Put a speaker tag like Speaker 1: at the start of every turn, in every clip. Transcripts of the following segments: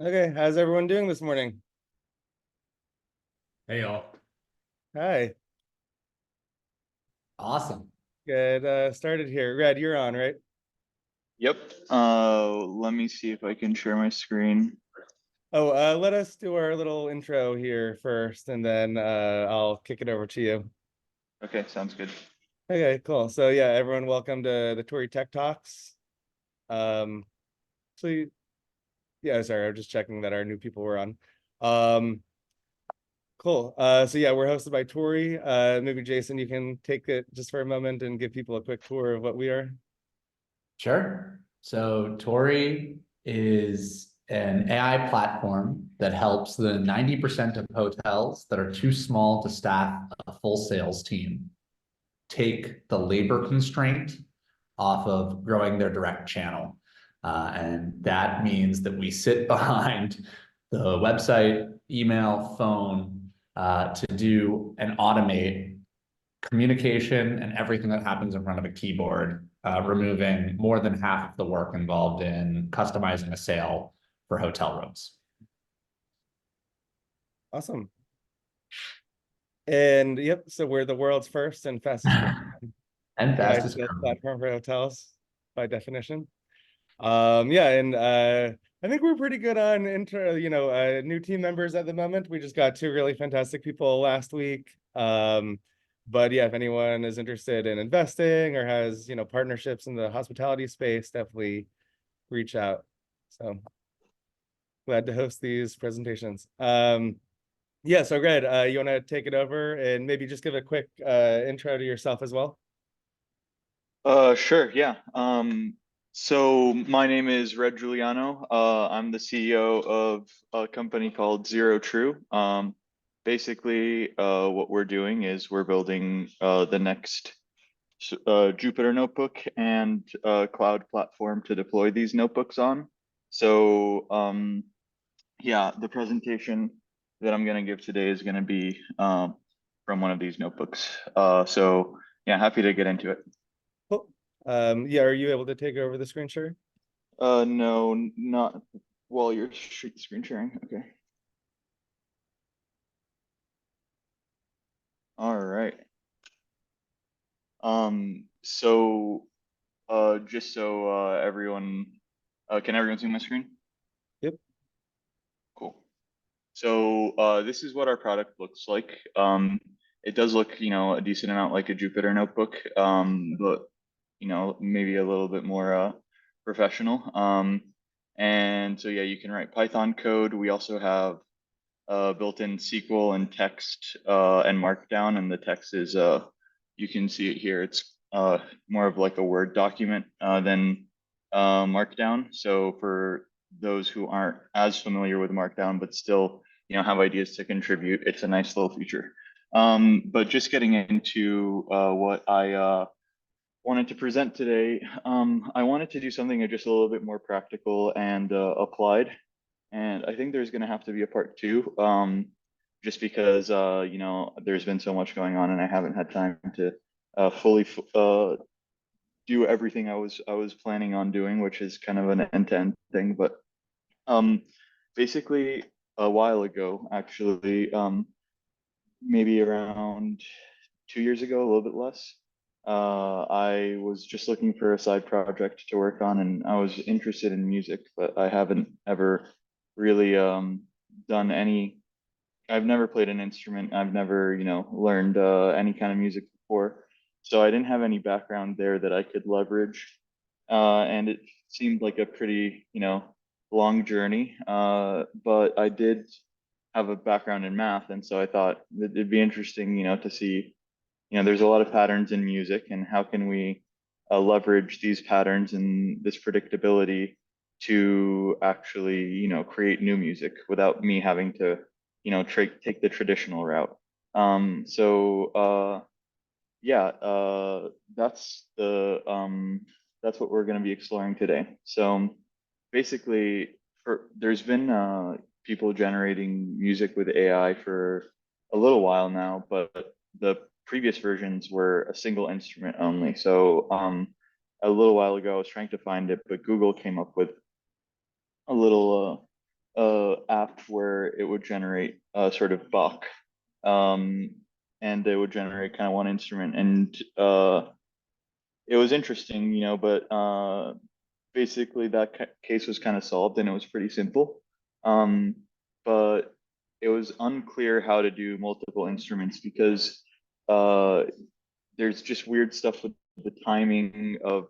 Speaker 1: Okay, how's everyone doing this morning?
Speaker 2: Hey y'all.
Speaker 1: Hi,
Speaker 2: Awesome.
Speaker 1: get started here. Red, you're on, right?
Speaker 3: Yep. Let me see if I can share my screen.
Speaker 1: Oh, let us do our little intro here first, and then I'll kick it over to you.
Speaker 3: Okay, sounds good.
Speaker 1: Okay, cool. So yeah, everyone, welcome to the Tory Tech Talks. Um, so yeah, sorry, I'm just checking that our new people were on. Um, cool. So yeah, we're hosted by Tory. Maybe Jason, you can take it just for a moment and give people a quick tour of what we are.
Speaker 2: Sure. So Tori is an AI platform that helps the 90% of hotels that are too small to staff a full sales team take the labor constraint off of growing their direct channel. And that means that we sit behind the website, email, phone to do and automate communication and everything that happens in front of a keyboard, removing more than half of the work involved in customizing a sale for hotel rooms.
Speaker 1: Awesome. And yep, so we're the world's first and fastest growing
Speaker 2: And
Speaker 1: AI
Speaker 2: fastest
Speaker 1: sales
Speaker 2: growing.
Speaker 1: platform for hotels by definition. Yeah, and I think we're pretty good on new team members at the moment. We just got two really fantastic people last week. But yeah, if anyone is interested in investing or has, partnerships in the hospitality space, definitely reach out. So glad to host these presentations. Yeah, so Red, you want to take it over and maybe just give a quick intro to yourself as well?
Speaker 3: Sure, yeah. So my name is Red Giuliano. I'm the CEO of a company called Zero True. Basically, what we're doing is we're building the next Jupyter notebook and cloud platform to deploy these notebooks on. So, yeah, the presentation that I'm going to give today is going to be from one of these notebooks. So, yeah, happy to get into it.
Speaker 1: Cool. Yeah, are you able to take over the screen share?
Speaker 3: No, not while you're screen sharing. Okay. All right. So, just so everyone, can everyone see my screen?
Speaker 1: Yep.
Speaker 3: Cool. So, this is what our product looks like. It does look, a decent amount like a Jupyter notebook, but maybe a little bit more professional. And so yeah, you can write Python code. We also have built-in SQL and text and Markdown, and the text is you can see it here. It's more of like a Word document than Markdown. So for those who aren't as familiar with Markdown, but still have ideas to contribute, it's a nice little feature. But just getting into what I wanted to present today, I wanted to do something just a little bit more practical and applied. And I think there's going to have to be a part two, just because there's been so much going on, and I haven't had time to fully do everything I was planning on doing, which is kind of an end-to-end thing. But um, basically, a while ago, actually, maybe around 2 years ago, a little bit less. I was just looking for a side project to work on, and I was interested in music, but I haven't ever really done any. I've never played an instrument. I've never, learned any kind of music before, so I didn't have any background there that I could leverage. And it seemed like a pretty, long journey. But I did have a background in math, and so I thought it'd be interesting, to see, there's a lot of patterns in music, and how can we leverage these patterns and this predictability to actually, create new music without me having to, take the traditional route. So yeah, that's what we're going to be exploring today. So basically, there's been people generating music with AI for a little while now, but the previous versions were a single instrument only. So a little while ago, I was trying to find it, but Google came up with a little app where it would generate a sort of Bach, and it would generate kind of one instrument, and it was interesting, but basically that case was kind of solved and it was pretty simple. But it was unclear how to do multiple instruments because uh, there's just weird stuff with the timing of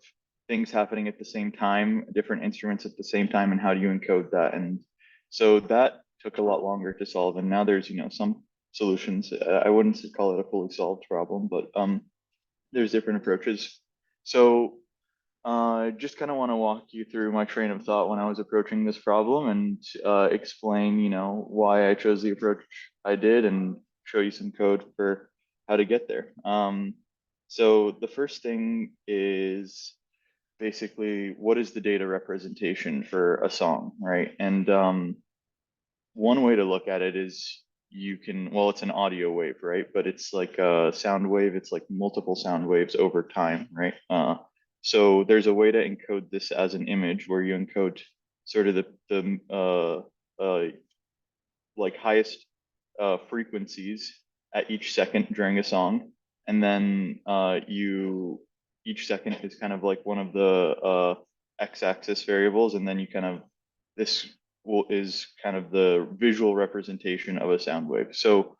Speaker 3: things happening at the same time, different instruments at the same time, and how do you encode that? And so that took a lot longer to solve. And now there's, some solutions. I wouldn't call it a fully solved problem, but there's different approaches. So I just kind of want to walk you through my train of thought when I was approaching this problem and explain, why I chose the approach I did and show you some code for how to get there. So the first thing is basically what is the data representation for a song, right? And one way to look at it is well, it's an audio wave, right? But it's like a sound wave. It's like multiple sound waves over time, right? So there's a way to encode this as an image where you encode sort of like highest frequencies at each second during a song, and then each second is kind of like one of the x-axis variables, and then you kind of this is kind of the visual representation of a sound wave. So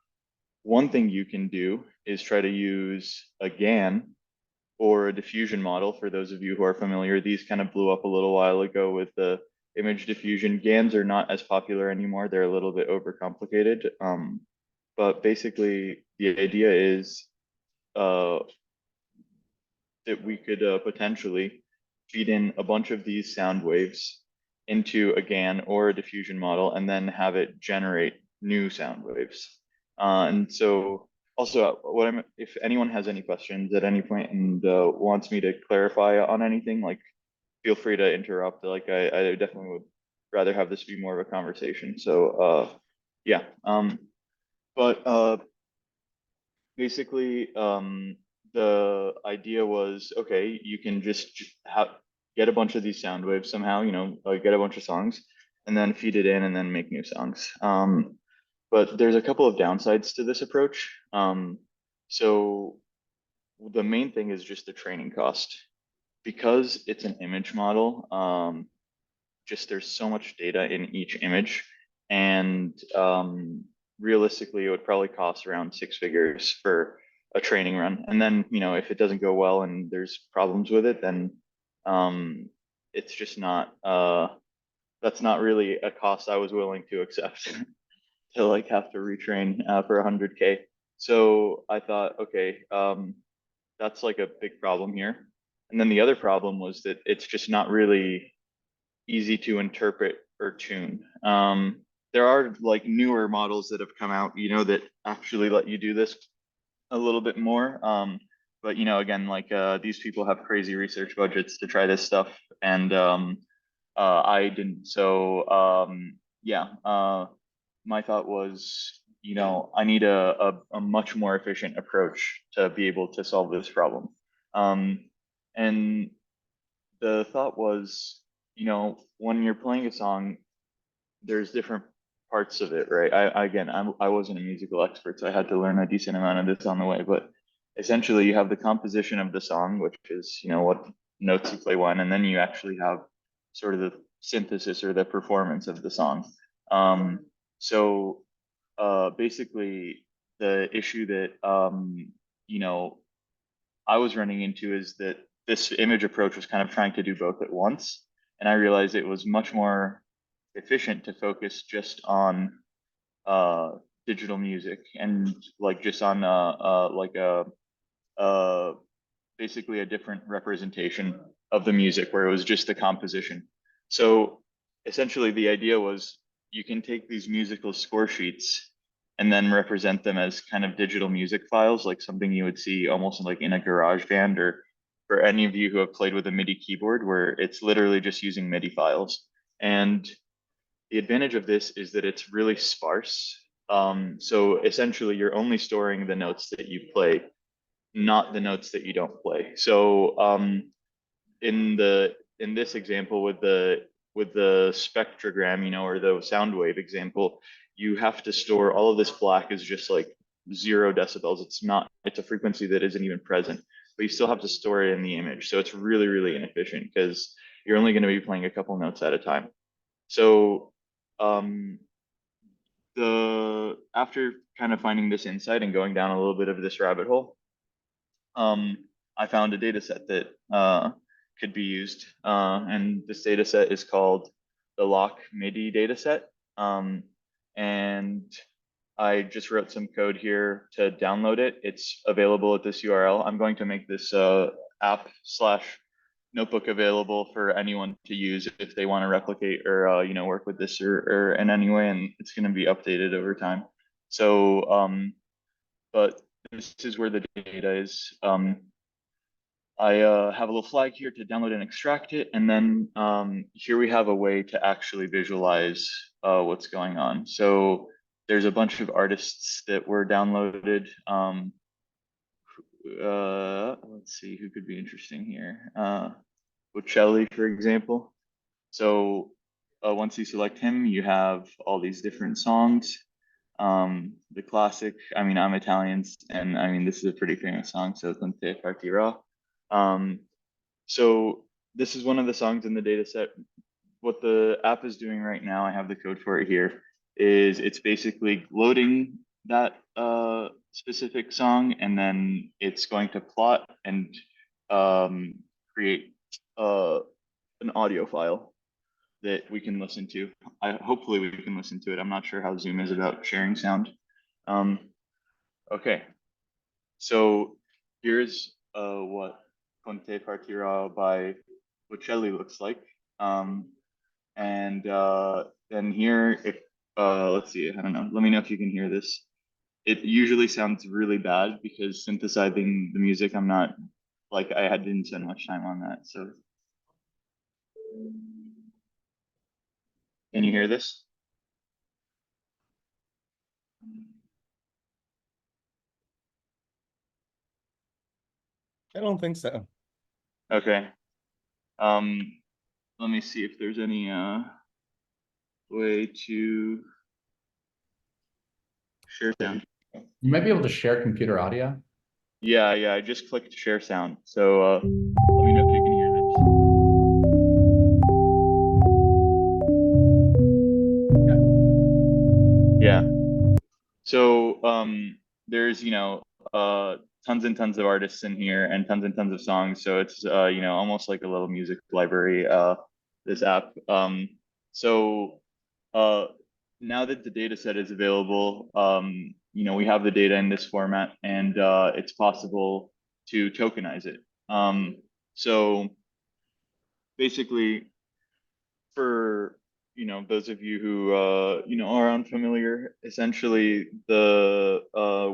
Speaker 3: one thing you can do is try to use a GAN or a diffusion model. For those of you who are familiar, these kind of blew up a little while ago with the image diffusion. GANs are not as popular anymore. They're a little bit overcomplicated. But basically, the idea is that we could potentially feed in a bunch of these sound waves into a GAN or a diffusion model and then have it generate new sound waves. And so also if anyone has any questions at any point and wants me to clarify on anything, like feel free to interrupt. Like I definitely would rather have this be more of a conversation. So yeah. But basically the idea was, okay, you can just get a bunch of these sound waves somehow, get a bunch of songs and then feed it in and then make new songs. But there's a couple of downsides to this approach. So the main thing is just the training cost. Because it's an image model, just there's so much data in each image, and realistically it would probably cost around 6 figures for a training run. And then, if it doesn't go well and there's problems with it, then it's just not that's not really a cost I was willing to accept to like have to retrain for 100K. So I thought, okay, that's like a big problem here. And then the other problem was that it's just not really easy to interpret or tune. There are like newer models that have come out, that actually let you do this a little bit more. But again, like these people have crazy research budgets to try this stuff, and I didn't. So yeah, my thought was, I need a much more efficient approach to be able to solve this problem. And the thought was, when you're playing a song, there's different parts of it, right? I wasn't a musical expert, so I had to learn a decent amount of this on the way. But essentially, you have the composition of the song, which is, what notes you play when, and then you actually have sort of the synthesis or the performance of the song. So basically, the issue that I was running into is that this image approach was kind of trying to do both at once. And I realized it was much more efficient to focus just on uh, digital music and like just on like basically a different representation of the music where it was just the composition. So essentially the idea was you can take these musical score sheets and then represent them as kind of digital music files, like something you would see almost like in a garage band, or for any of you who have played with a MIDI keyboard where it's literally just using MIDI files. And the advantage of this is that it's really sparse. So essentially you're only storing the notes that you play, not the notes that you don't play. So in this example with the with the spectrogram, you know, or the sound wave example, you have to store all of this black is just like 0 decibels. It's a frequency that isn't even present, but you still have to store it in the image. So it's really, really inefficient because you're only going to be playing a couple notes at a time. So um, after kind of finding this insight and going down a little bit of this rabbit hole, I found a data set that could be used. And this data set is called the lock MIDI data set. And I just wrote some code here to download it. It's available at this URL. I'm going to make this app/notebook available for anyone to use if they want to replicate or you know, work with this or in any way, and it's going to be updated over time. So but this is where the data is. I have a little flag here to download and extract it, and then here we have a way to actually visualize what's going on. So there's a bunch of artists that were downloaded. Let's see who could be interesting here. Bocelli, for example. So once you select him, you have all these different songs. The classic, I mean, I'm Italian, and I mean, this is a pretty famous song, so Con te partirò. So this is one of the songs in the data set. What the app is doing right now, I have the code for it here, is it's basically loading that specific song, and then it's going to plot and create an audio file that we can listen to. Hopefully we can listen to it. I'm not sure how Zoom is about sharing sound. Okay, so here's what Conte Partirà by Bocelli looks like. And then here, if let's see, I don't know. Let me know if you can hear this. It usually sounds really bad because synthesizing the music, I'm not like I didn't spend much time on that. So can you hear this?
Speaker 1: I don't think so.
Speaker 3: Okay. Let me see if there's any way to share sound.
Speaker 2: You might be able to share computer audio.
Speaker 3: Yeah, I just clicked share sound. So let me know if you can hear this. Yeah. So there's, you know, tons and tons of artists in here and tons of songs. So it's you know, almost like a little music library, this app. So now that the data set is available, you know, we have the data in this format, and it's possible to tokenize it. So basically, for you know, those of you who you know, are unfamiliar, essentially the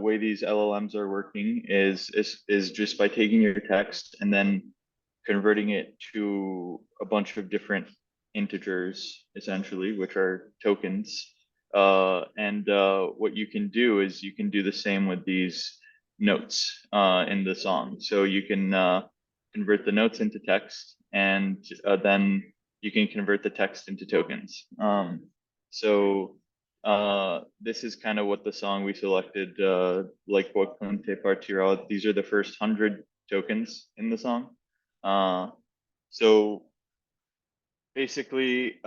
Speaker 3: way these LLMs are working is just by taking your text and then converting it to a bunch of different integers, essentially, which are tokens. And what you can do is you can do the same with these notes in the song. So you can convert the notes into text, and then you can convert the text into tokens. So this is kind of what the song we selected, like what Conte Partirà. These are the first 100 tokens in the song. So basically,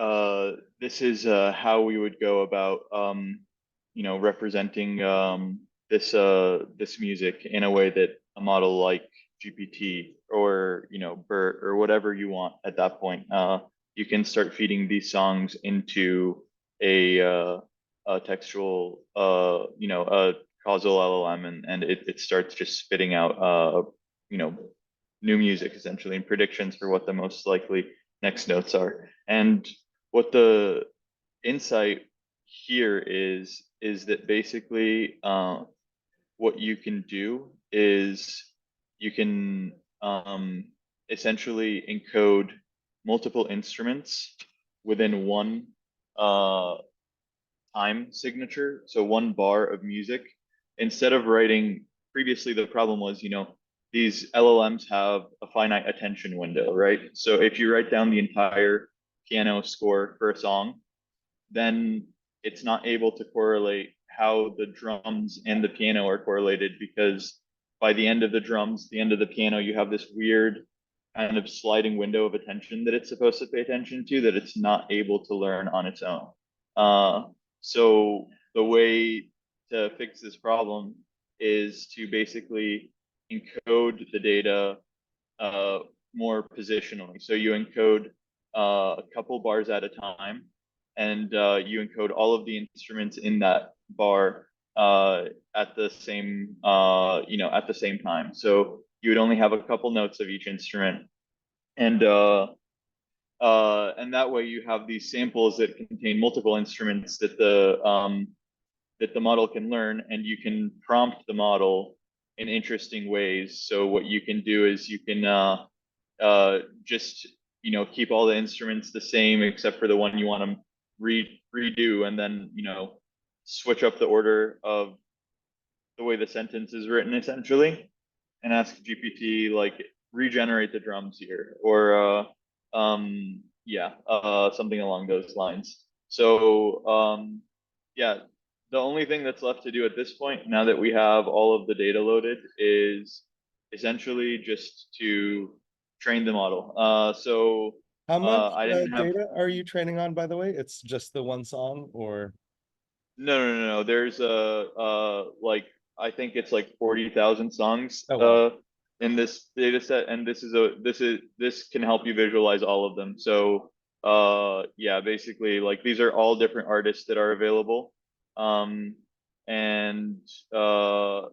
Speaker 3: this is how we would go about, you know, representing this music in a way that a model like GPT or, you know, BERT or whatever you want at that point, you can start feeding these songs into a textual, you know, a causal LLM, and it starts just spitting out, you know, new music essentially and predictions for what the most likely next notes are. And what the insight here is that basically what you can do is you can essentially encode multiple instruments within one time signature, so one bar of music. Instead of writing, previously the problem was, you know, these LLMs have a finite attention window, right? So if you write down the entire piano score for a song, then it's not able to correlate how the drums and the piano are correlated, because by the end of the drums, the end of the piano, you have this weird kind of sliding window of attention that it's supposed to pay attention to that it's not able to learn on its own. So the way to fix this problem is to basically encode the data more positionally. So you encode a couple bars at a time, and you encode all of the instruments in that bar at the same at the same time. So you would only have a couple notes of each instrument, and that way you have these samples that contain multiple instruments that the model can learn, and you can prompt the model in interesting ways. So what you can do is you can just keep all the instruments the same except for the one you want to redo, and then switch up the order of the way the sentence is written essentially, and ask GPT like regenerate the drums here, or something along those lines. So yeah, the only thing that's left to do at this point, now that we have all of the data loaded, is essentially just to train the model. So
Speaker 1: How much
Speaker 3: I didn't have
Speaker 1: data are you training on, by the way? It's just the one song, or?
Speaker 3: no. There's like I think it's like 40,000 songs
Speaker 1: Oh, wow.
Speaker 3: in this data set, and this can help you visualize all of them. So yeah, basically like these are all different artists that are available. And
Speaker 2: I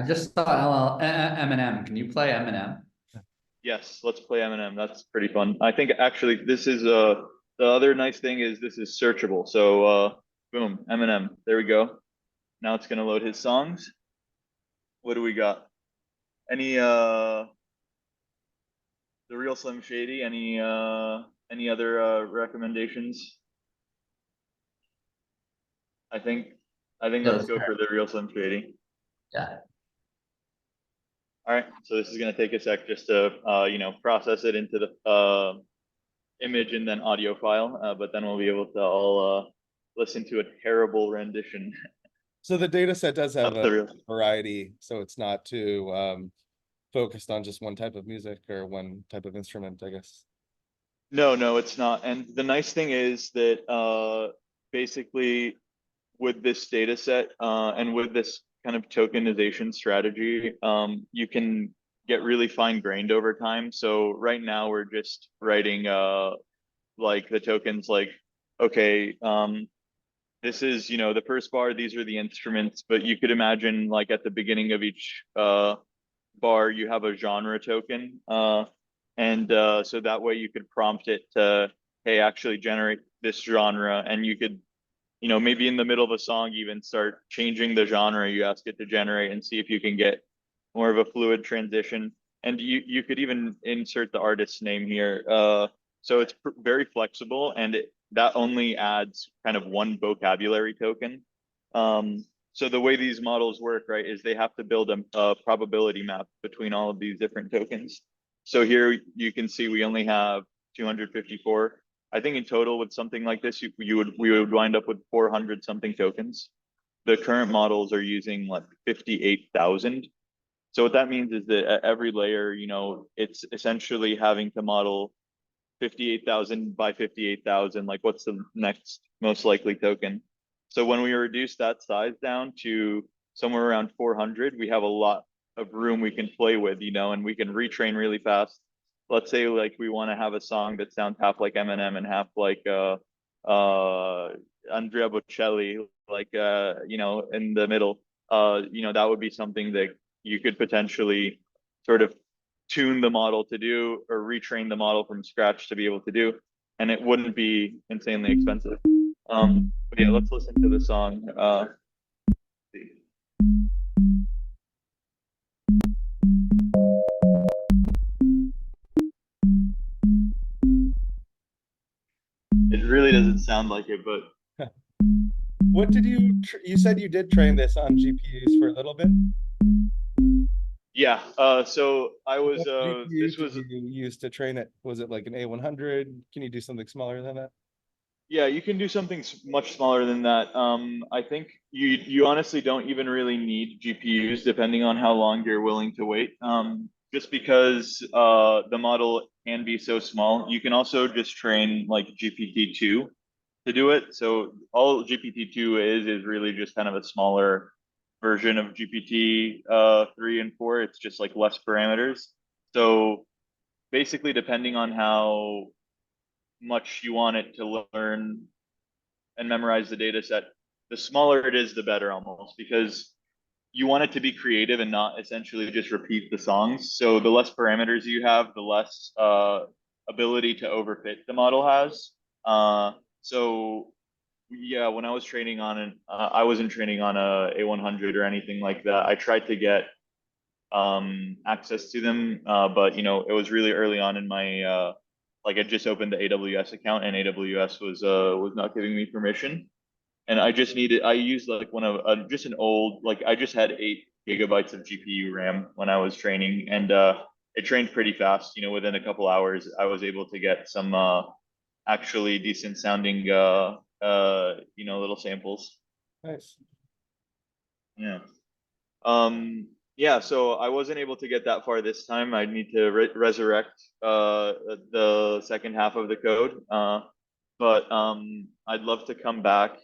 Speaker 2: just saw Eminem. Can you play Eminem?
Speaker 3: yes, let's play Eminem. That's pretty fun. I think actually this is the other nice thing is this is searchable. So boom, Eminem. There we go. Now it's gonna load his songs. What do we got? Any the real Slim Shady? Any other recommendations? I think
Speaker 2: Yeah,
Speaker 3: let's go for the real Slim Shady.
Speaker 2: yeah.
Speaker 3: All right, so this is gonna take a sec just to process it into the image and then audio file, but then we'll be able to all listen to a terrible rendition
Speaker 1: So the data set does have
Speaker 3: of
Speaker 1: a
Speaker 3: the real.
Speaker 1: variety, so it's not too focused on just one type of music or one type of instrument, I guess.
Speaker 3: No, it's not. And the nice thing is that basically with this data set and with this kind of tokenization strategy, you can get really fine grained over time. So right now we're just writing like the tokens like, okay, this is, the first bar, these are the instruments, but you could imagine like at the beginning of each bar, you have a genre token. And so that way you could prompt it to, hey, actually generate this genre. And you could, maybe in the middle of a song, even start changing the genre you ask it to generate and see if you can get more of a fluid transition. And you could even insert the artist's name here. So it's very flexible, and that only adds kind of one vocabulary token. So the way these models work, right, is they have to build a probability map between all of these different tokens. So here you can see we only have 254. I think in total with something like this, we would wind up with 400 something tokens. The current models are using like 58,000. So what that means is that at every layer, it's essentially having to model 58,000 by 58,000, like what's the next most likely token. So when we reduce that size down to somewhere around 400, we have a lot of room we can play with, and we can retrain really fast. Let's say like we want to have a song that sounds half like Eminem and half like Andrea Bocelli, like in the middle. That would be something that you could potentially sort of tune the model to do, or retrain the model from scratch to be able to do, and it wouldn't be insanely expensive. But yeah, let's listen to the song. It really doesn't sound like it, but
Speaker 1: What did you said you did train this on GPUs for a little bit?
Speaker 3: Yeah, so I was,
Speaker 1: What GPU
Speaker 3: this
Speaker 1: did
Speaker 3: was,
Speaker 1: you use to train it? Was it like an A100? Can you do something smaller than that?
Speaker 3: yeah, you can do something much smaller than that. I think you honestly don't even really need GPUs depending on how long you're willing to wait. Just because the model can be so small, you can also just train like GPT-2 to do it. So all GPT-2 is really just kind of a smaller version of GPT 3 and 4. It's just like less parameters. So basically, depending on how much you want it to learn and memorize the data set, the smaller it is, the better almost, because you want it to be creative and not essentially just repeat the songs. So the less parameters you have, the less ability to overfit the model has. So yeah, when I was training on an, I wasn't training on a A100 or anything like that. I tried to get access to them, but it was really early on in my like I just opened the AWS account and AWS was not giving me permission, and I used like one of just an old, like I just had 8 GB of GPU RAM when I was training, and it trained pretty fast. Within a couple hours, I was able to get some actually decent sounding little samples.
Speaker 1: Nice.
Speaker 3: Yeah. Um, yeah, so I wasn't able to get that far this time. I need to resurrect the second half of the code. But I'd love to uh, come back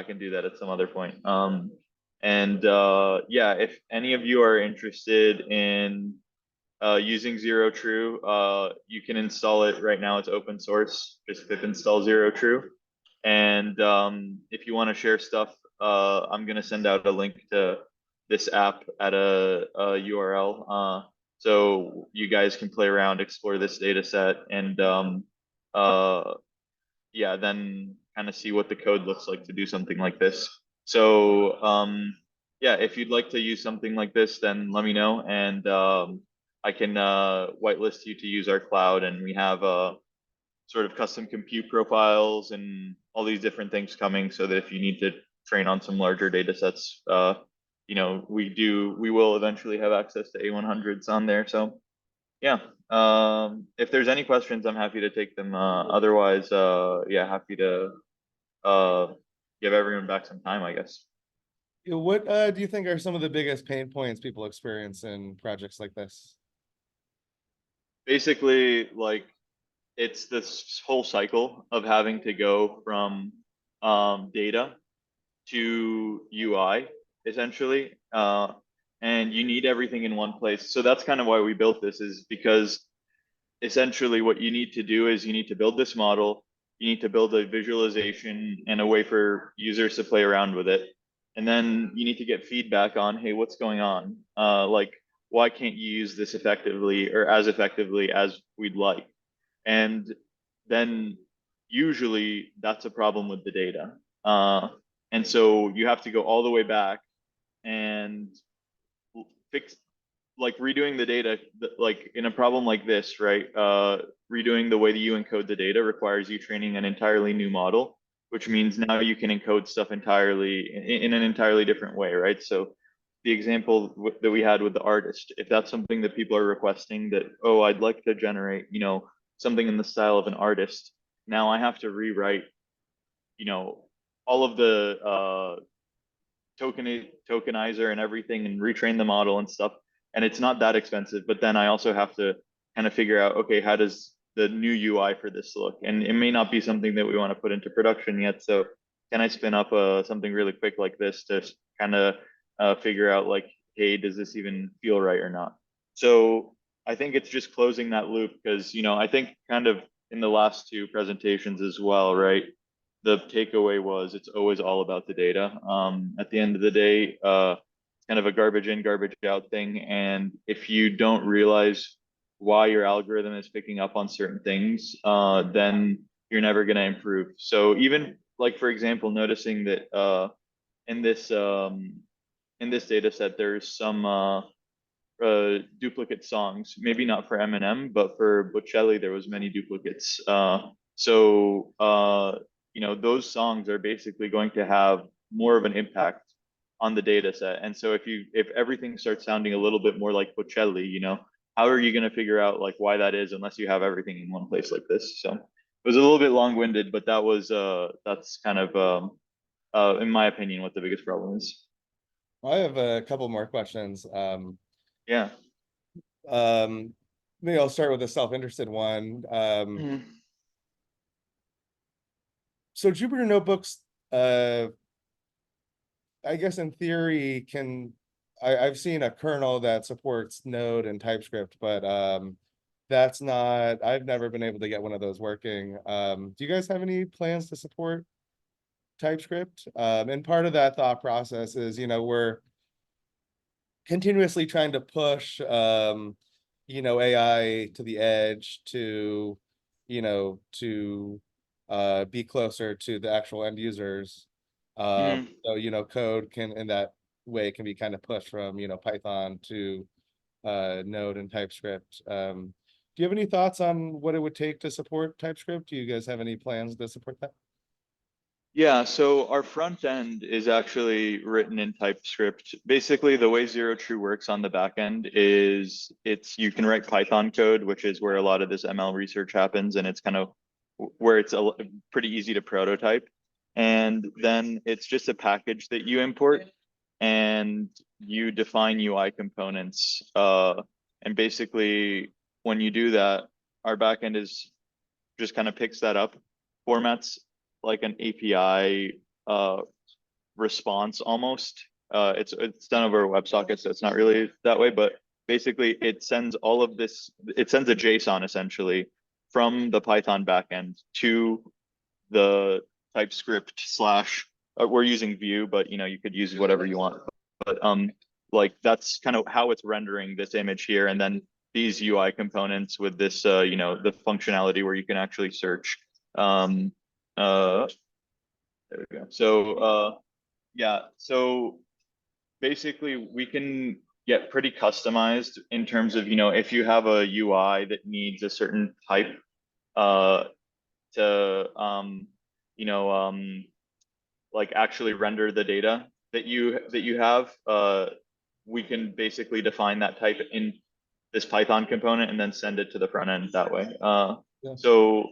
Speaker 3: and do that at some other point. And yeah, if any of you are interested in using Zero True, you can install it right now. It's open source. Just pip install Zero True. And if you want to share stuff, I'm going to send out a link to this app at a URL. So you guys can play around, explore this data set, and uh, yeah, then kind of see what the code looks like to do something like this. So yeah, if you'd like to use something like this, then let me know, and I can whitelist you to use our cloud, and we have sort of custom compute profiles and all these different things coming, so that if you need to train on some larger data sets, we will eventually have access to A100s on there. So yeah, if there's any questions, I'm happy to take them. Otherwise, yeah, happy to uh, give everyone back some time, I guess.
Speaker 1: What do you think are some of the biggest pain points people experience in projects like this?
Speaker 3: Basically, like it's this whole cycle of having to go from data to UI, essentially, and you need everything in one place. So that's kind of why we built this, is because essentially what you need to do is you need to build this model, you need to build a visualization and a way for users to play around with it, and then you need to get feedback on, hey, what's going on, like why can't you use this effectively or as effectively as we'd like. And then usually that's a problem with the data, and so you have to go all the way back and fix, like redoing the data, like in a problem like this, right? Redoing the way that you encode the data requires you training an entirely new model, which means now you can encode stuff entirely in an entirely different way, right? So the example that we had with the artist, if that's something that people are requesting, that, oh, I'd like to generate, something in the style of an artist, now I have to rewrite, you know, all of the tokenizer and everything and retrain the model and stuff. And it's not that expensive, but then I also have to kind of figure out, okay, how does the new UI for this look? And it may not be something that we want to put into production yet. So can I spin up something really quick like this to kind of figure out, like, hey, does this even feel right or not? So I think it's just closing that loop, because, I think kind of in the last two presentations as well, right? The takeaway was it's always all about the data. At the end of the day, it's kind of a garbage in, garbage out thing. And if you don't realize why your algorithm is picking up on certain things, then you're never going to improve. So even like, for example, noticing that in this in this data set, there's some duplicate songs. Maybe not for Eminem, but for Bocelli, there was many duplicates. So those songs are basically going to have more of an impact on the data set. And so if everything starts sounding a little bit more like Bocelli, you know, how are you going to figure out like why that is unless you have everything in one place like this? So it was a little bit long-winded, but that's kind of in my opinion what the biggest problem is.
Speaker 1: I have a couple more questions.
Speaker 3: Yeah.
Speaker 1: Maybe I'll start with a self-interested one. So Jupyter notebooks, I guess in theory I've seen a kernel that supports Node and TypeScript, but I've never been able to get one of those working. Do you guys have any plans to support TypeScript? And part of that thought process is, we're continuously trying to push AI to the edge to be closer to the actual end users. So code can in that way can be kind of pushed from Python to Node and TypeScript. Do you have any thoughts on what it would take to support TypeScript? Do you guys have any plans to support that?
Speaker 3: Yeah, so our front end is actually written in TypeScript. Basically, the way Zero True works on the back end is you can write Python code, which is where a lot of this ML research happens, and it's kind of where it's pretty easy to prototype. And then it's just a package that you import, and you define UI components. And basically, when you do that, our backend is just kind of picks that up, formats like an API response almost. It's done over WebSocket, so it's not really that way, but basically it sends all of this, it sends a JSON essentially from the Python backend to the TypeScript slash, we're using Vue, but you could use whatever you want. But like that's kind of how it's rendering this image here. And then these UI components with this, the functionality where you can actually search. There we go. So yeah, so basically we can get pretty customized in terms of, if you have a UI that needs a certain type to like actually render the data that you have, we can basically define that type in this Python component and then send it to the front end that way.
Speaker 1: Yeah.
Speaker 3: So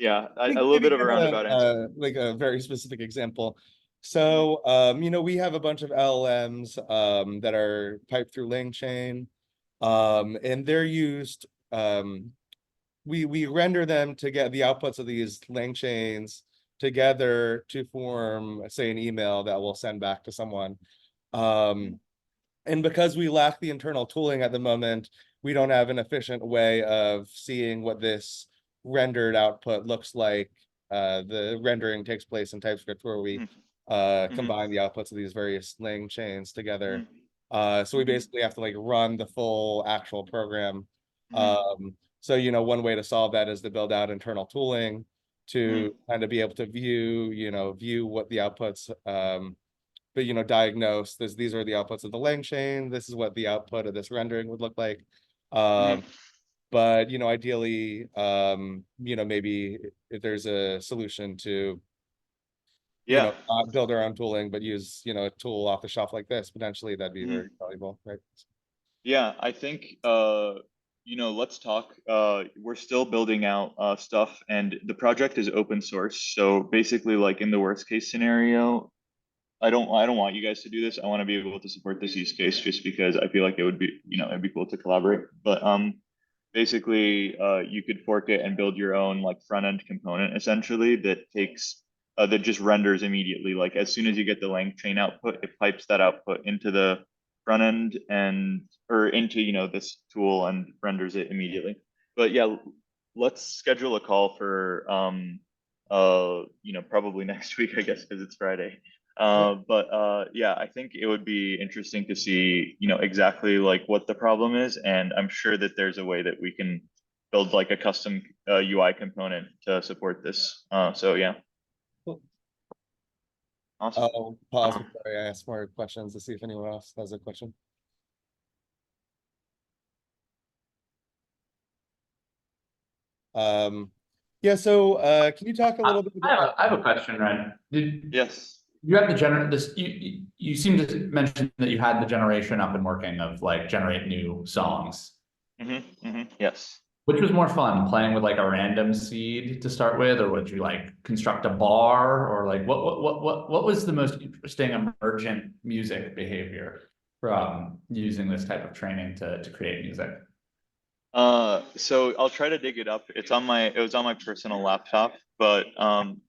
Speaker 3: yeah, a little bit of a
Speaker 1: give
Speaker 3: roundabout answer.
Speaker 1: like a very specific example. So, we have a bunch of LLMs that are piped through LangChain, and they're used. We render them to get the outputs of these LangChains together to form, say, an email that we'll send back to someone. And because we lack the internal tooling at the moment, we don't have an efficient way of seeing what this rendered output looks like. The rendering takes place in TypeScript where we combine the outputs of these various LangChains together. So we basically have to like run the full actual program. So one way to solve that is to build out internal tooling to kind of be able to view what the outputs but diagnose these are the outputs of the LangChain. This is what the output of this rendering would look like. But ideally, maybe if there's a solution to
Speaker 3: Yeah.
Speaker 1: not build our own tooling, but use a tool off the shelf like this, potentially that'd be very valuable, right?
Speaker 3: Yeah, I think let's talk. We're still building out stuff, and the project is open source. So basically, like in the worst case scenario, I don't want you guys to do this. I want to be able to support this use case just because I feel like it would be, it'd be cool to collaborate. But basically you could fork it and build your own like front end component essentially that just renders immediately. Like as soon as you get the LangChain output, it pipes that output into the front end or into this tool and renders it immediately. But yeah, let's schedule a call for probably next week, I guess, because it's Friday. But yeah, I think it would be interesting to see, exactly like what the problem is. And I'm sure that there's a way that we can build like a custom UI component to support this. So yeah.
Speaker 1: Cool.
Speaker 3: Awesome.
Speaker 1: I'll pause before I ask more questions to see if anyone else has a question. Yeah, so can you talk a little bit about
Speaker 2: I have a question, Ren.
Speaker 3: Yes.
Speaker 2: You have you seem to mention that you had the generation up and working of like generate new songs.
Speaker 3: Yes.
Speaker 2: Which was more fun, playing with like a random seed to start with, or would you like construct a bar, or like what was the most interesting emergent music behavior from using this type of training to create music?
Speaker 3: So I'll try to dig it up. It was on my personal laptop, but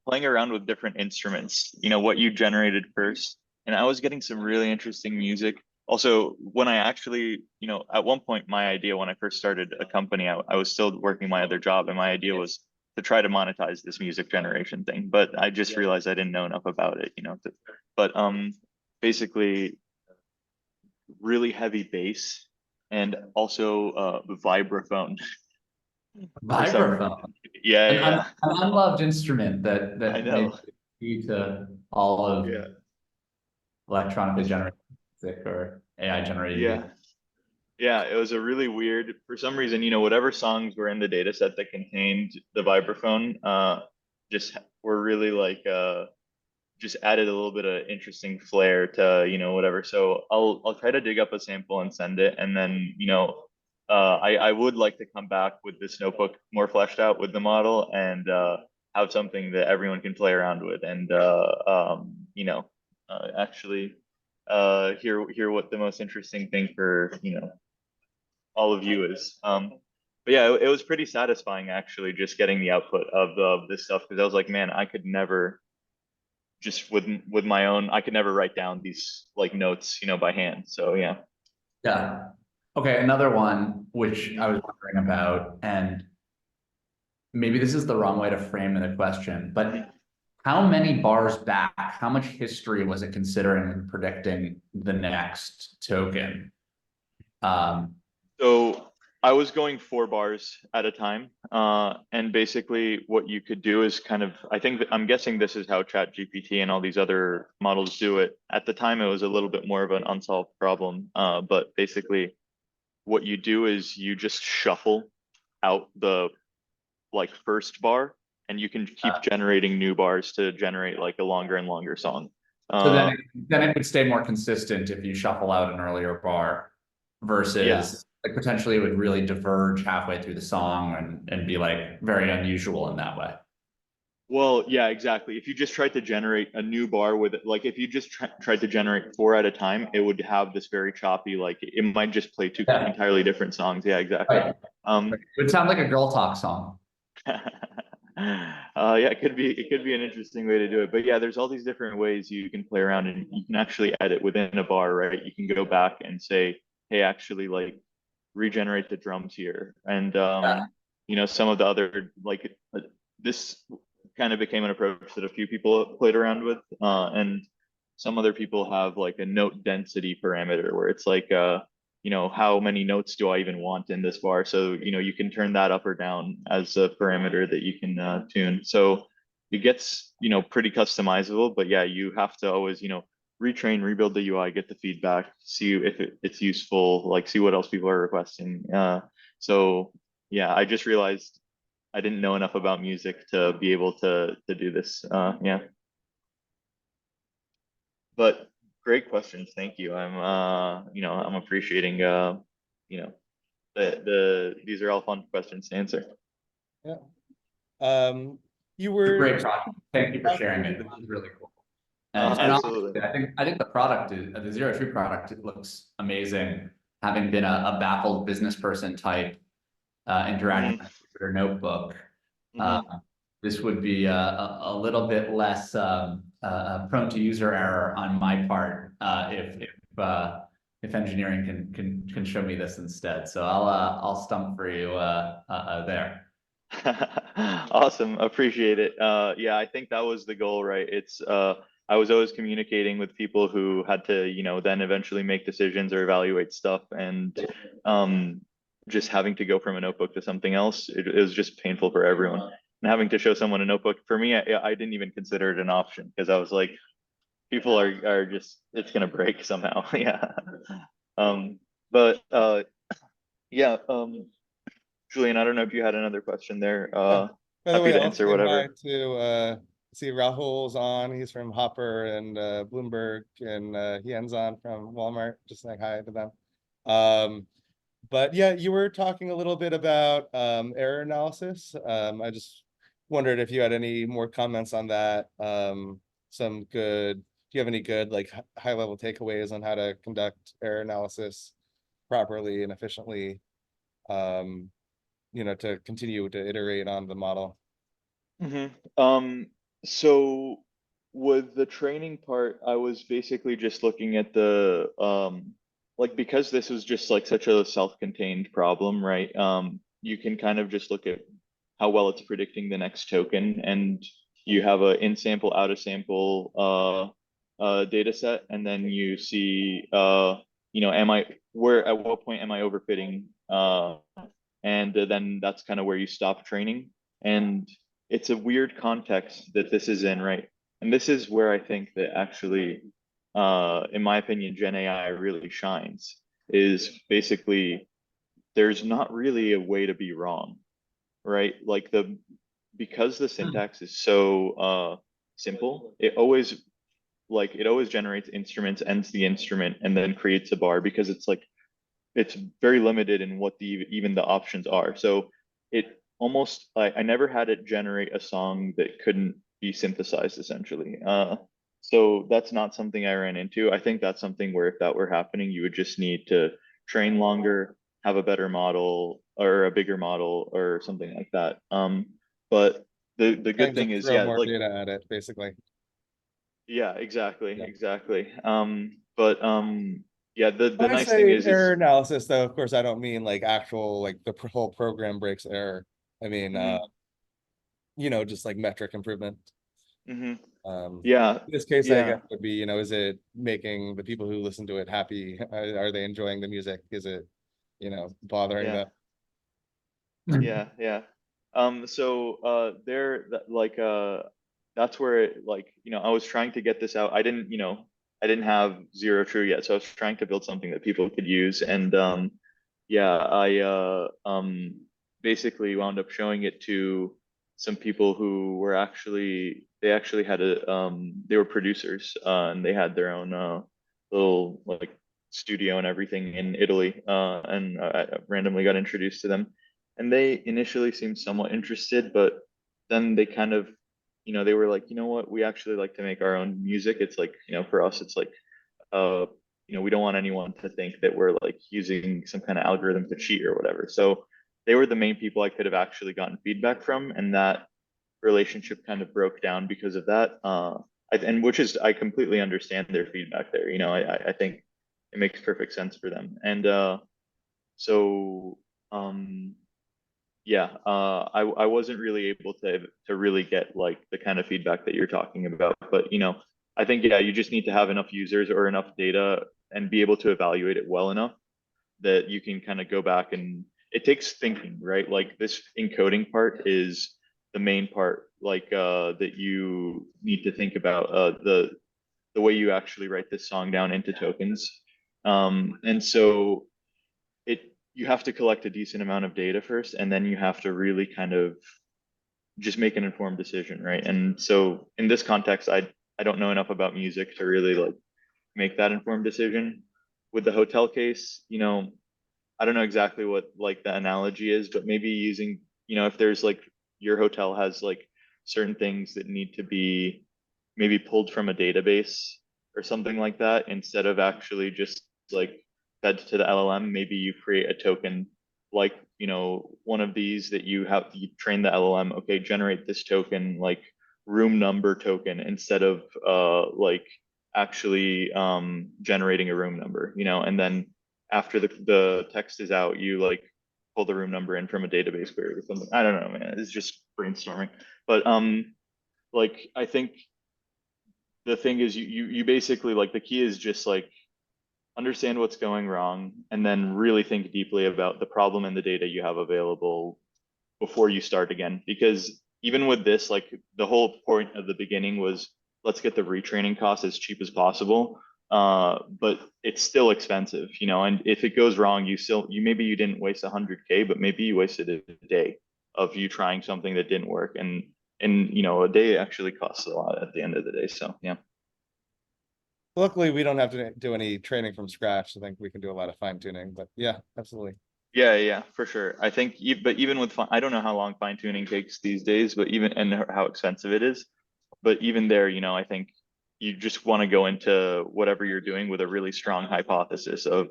Speaker 3: playing around with different instruments, what you generated first. And I was getting some really interesting music. Also, when I actually, at one point, my idea when I first started a company, I was still working my other job, and my idea was to try to monetize this music generation thing. But I just realized I didn't know enough about it, but basically really heavy bass and also vibraphone for some reason.
Speaker 2: Vibraphone,
Speaker 3: Yeah, yeah,
Speaker 2: an unloved instrument
Speaker 3: I
Speaker 2: that made
Speaker 3: know.
Speaker 2: key to all of
Speaker 3: Yeah,
Speaker 2: electronically generated music or AI generated
Speaker 3: yeah,
Speaker 2: music.
Speaker 3: yeah. It was a really weird, for some reason, whatever songs were in the data set that contained the vibraphone, just were really like just added a little bit of interesting flair to whatever. So I'll try to dig up a sample and send it, and then I would like to come back with this notebook more fleshed out with the model, and have something that everyone can play around with, and actually hear what the most interesting thing for all of you is. But yeah, it was pretty satisfying actually, just getting the output of this stuff, because I was like, man, I could never just with my own, I could never write down these like notes, by hand. So yeah.
Speaker 2: Yeah. Okay, another one which I was wondering about, and maybe this is the wrong way to frame the question, but how many bars back, how much history was it considering in predicting the next token?
Speaker 3: So I was going 4 bars at a time. And basically what you could do is kind of, I'm guessing this is how Chat GPT and all these other models do it. At the time, it was a little bit more of an unsolved problem. But basically what you do is you just shuffle out the like first bar, and you can keep generating new bars to generate like a longer and longer song.
Speaker 2: So
Speaker 3: Uh,
Speaker 2: then it would stay more consistent if you shuffle out an earlier bar
Speaker 3: yeah.
Speaker 2: versus like potentially it would really diverge halfway through the song and be like very unusual in that way.
Speaker 3: Well, yeah, exactly. If you just tried to generate a new bar with it, like if you just tried to generate 4 at a time, it would have this very choppy, like it might just play two
Speaker 2: Yeah,
Speaker 3: entirely different songs. Yeah, exactly.
Speaker 2: right. It would sound like a girl talk song.
Speaker 3: Yeah, it could be an interesting way to do it. But yeah, there's all these different ways you can play around, and you can actually edit within a bar, right? You can go back and say, hey, actually like regenerate the drums here. And
Speaker 2: Yeah.
Speaker 3: some of the other like this kind of became an approach that a few people played around with. And some other people have like a note density parameter where it's like how many notes do I even want in this bar? So, you can turn that up or down as a parameter that you can tune. So it gets, pretty customizable, but yeah, you have to always, retrain, rebuild the UI, get the feedback, see if it's useful, like see what else people are requesting. So yeah, I just realized I didn't know enough about music to be able to do this. Yeah, but great questions. Thank you. I'm appreciating you know these are all fun questions to answer.
Speaker 1: Yeah. You
Speaker 2: It's a
Speaker 1: were
Speaker 2: great project. Thank you for sharing it. This is really cool. And
Speaker 3: Absolutely.
Speaker 2: honestly, I think the product is the Zero Tree product. It looks amazing. Having been a baffled business person type interacting
Speaker 3: Hmm.
Speaker 2: with your notebook, uh,
Speaker 3: Hmm.
Speaker 2: this would be a little bit less prone to user error on my part if engineering can show me this instead. So I'll stump for you there.
Speaker 3: Awesome. Appreciate it. Yeah, I think that was the goal, right? I was always communicating with people who had to, then eventually make decisions or evaluate stuff, and um, just having to go from a notebook to something else, it was just painful for everyone. And having to show someone a notebook, for me, I didn't even consider it an option, because I was like, people are just, it's gonna break somehow. Yeah. Um, but yeah, Julian, I don't know if you had another question there.
Speaker 1: Yeah. By the
Speaker 3: Happy
Speaker 1: way,
Speaker 3: to
Speaker 1: I'll
Speaker 3: answer
Speaker 1: stand by
Speaker 3: whatever.
Speaker 1: to see Rahul's on. He's from Hopper and Bloomberg, and Hien's on from Walmart. Just saying hi to them. But yeah, you were talking a little bit about error analysis. I just wondered if you had any more comments on that. Do you have any good like high level takeaways on how to conduct error analysis properly and efficiently? To continue to iterate on the model.
Speaker 3: So with the training part, I was basically just looking at the like, because this was just like such a self-contained problem, right? You can kind of just look at how well it's predicting the next token, and you have a in sample, out of sample data set, and then you see at what point am I overfitting, and then that's kind of where you stop training. And it's a weird context that this is in, right? And this is where I think that actually, in my opinion, Gen AI really shines, is basically there's not really a way to be wrong, right? Like because the syntax is so simple, it always generates instruments, ends the instrument, and then creates a bar, because it's very limited in what even the options are. So it almost, I never had it generate a song that couldn't be synthesized, essentially. So that's not something I ran into. I think that's something where if that were happening, you would just need to train longer, have a better model or a bigger model or something like that. But the good
Speaker 1: And
Speaker 3: thing
Speaker 1: just
Speaker 3: is,
Speaker 1: throw
Speaker 3: yeah,
Speaker 1: more
Speaker 3: like,
Speaker 1: data at it, basically.
Speaker 3: yeah, exactly,
Speaker 1: Yeah.
Speaker 3: exactly. But yeah, the
Speaker 1: When I
Speaker 3: nice thing
Speaker 1: say
Speaker 3: is
Speaker 1: error analysis, though, of course, I don't mean like actual, like the whole program breaks error. I mean,
Speaker 3: mhm,
Speaker 1: just like metric improvement.
Speaker 3: mhm.
Speaker 1: Um,
Speaker 3: Yeah,
Speaker 1: in this case, I
Speaker 3: yeah,
Speaker 1: guess would be, is it making the people who listen to it happy? Are they enjoying the music? Is it, bothering
Speaker 3: yeah,
Speaker 1: them?
Speaker 3: yeah. So there that like that's where it, like, I was trying to get this out. I didn't have zero true yet, so I was trying to build something that people could use. And yeah, I basically wound up showing it to some people who were they actually had they were producers, and they had their own little like studio and everything in Italy, and I randomly got introduced to them, and they initially seemed somewhat interested, but then they kind of, they were like, you know what, we actually like to make our own music. It's like, for us, it's like, uh, we don't want anyone to think that we're like using some kind of algorithm to cheat or whatever. So they were the main people I could have actually gotten feedback from, and that relationship kind of broke down because of that. And which is, I completely understand their feedback there. I think it makes perfect sense for them. And so um, yeah, I wasn't really able to really get like the kind of feedback that you're talking about, but I think, yeah, you just need to have enough users or enough data and be able to evaluate it well enough that you can kind of go back, and it takes thinking, right? Like, this encoding part is the main part, like that you need to think about, the way you actually write this song down into tokens. And so you have to collect a decent amount of data first, and then you have to really kind of just make an informed decision, right? And so in this context, I don't know enough about music to really like make that informed decision. With the hotel case, I don't know exactly what like the analogy is, but maybe using, if there's like, your hotel has like certain things that need to be maybe pulled from a database or something like that, instead of actually just like fed to the LLM, maybe you create a token, like, one of these that you train the LLM, okay, generate this token, like room number token, instead of like actually generating a room number, and then after the text is out, you like pull the room number in from a database query or something. I don't know, man. It's just brainstorming. But like, I think the thing is, you basically, like, the key is just like understand what's going wrong, and then really think deeply about the problem and the data you have available before you start again. Because even with this, like, the whole point of the beginning was, let's get the retraining cost as cheap as possible. But it's still expensive, and if it goes wrong, maybe you didn't waste 100K, but maybe you wasted a day of you trying something that didn't work. And and a day actually costs a lot at the end of the day. So yeah.
Speaker 1: Luckily, we don't have to do any training from scratch. I think we can do a lot of fine tuning, but yeah, absolutely.
Speaker 3: Yeah, for sure. I think, but even with I don't know how long fine tuning takes these days, but even and how expensive it is. But even there, I think you just want to go into whatever you're doing with a really strong hypothesis of,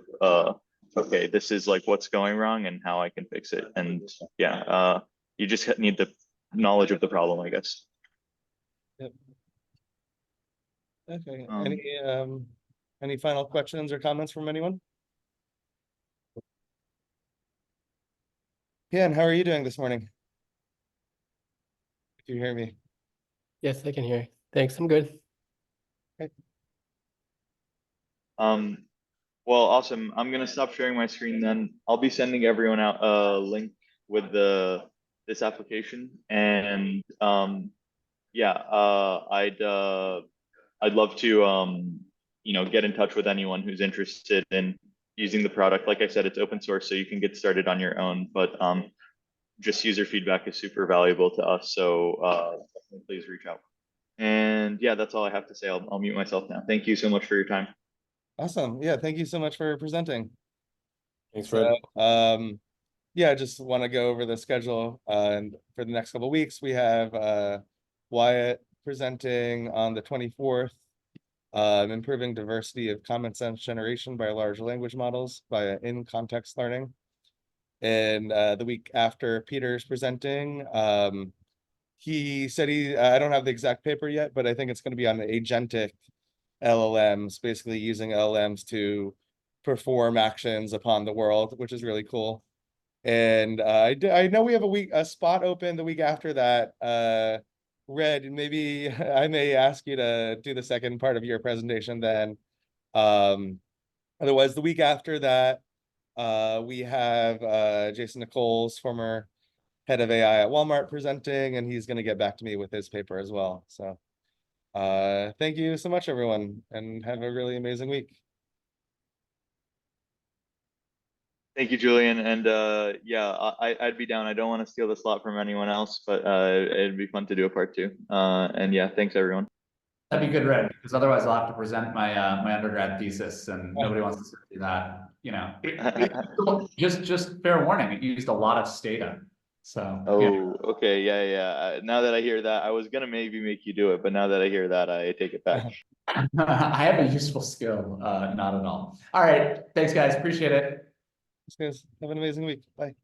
Speaker 3: okay, this is like what's going wrong and how I can fix it. And yeah, you just need the knowledge of the problem, I guess.
Speaker 1: Yep. Okay.
Speaker 3: Um,
Speaker 1: Any final questions or comments from anyone? Yeah, and how are you doing this morning? Can you hear me?
Speaker 4: Yes, I can hear. Thanks, I'm good.
Speaker 3: well, awesome. I'm gonna stop sharing my screen then. I'll be sending everyone out a link with this application, and yeah, I'd love to get in touch with anyone who's interested in using the product. Like I said, it's open source, so you can get started on your own, but just user feedback is super valuable to us. So definitely please reach out. And yeah, that's all I have to say. I'll mute myself now. Thank you so much for your time.
Speaker 1: Awesome. Yeah, thank you so much for presenting.
Speaker 4: Thanks,
Speaker 1: So,
Speaker 4: Fred.
Speaker 1: yeah, I just want to go over the schedule. And for the next couple of weeks, we have Wyatt presenting on the 24th, improving diversity of common sense generation by large language models via in-context learning. And the week after, Peter's presenting. He said I don't have the exact paper yet, but I think it's going to be on the agentic LLMs, basically using LLMs to perform actions upon the world, which is really cool. And I know we have a spot open the week after that. Red, maybe I may ask you to do the second part of your presentation then. Otherwise, the week after that, we have Jason Nichols, former head of AI at Walmart, presenting, and he's going to get back to me with his paper as well. So thank you so much, everyone, and have a really amazing week.
Speaker 3: Thank you, Julian. And yeah, I'd be down. I don't want to steal the slot from anyone else, but it'd be fun to do a part two. And yeah, thanks everyone.
Speaker 2: That'd be good, Red, because otherwise I'll have to present my my undergrad thesis, and nobody wants to do that. Just fair warning, it used a lot of stata. So
Speaker 3: Oh, okay, yeah. Now that I hear that, I was gonna maybe make you do it, but now that I hear that, I take it back.
Speaker 2: I have a useful skill, not at all. All right, thanks guys, appreciate it.
Speaker 1: Thanks, guys. Have an amazing week. Bye.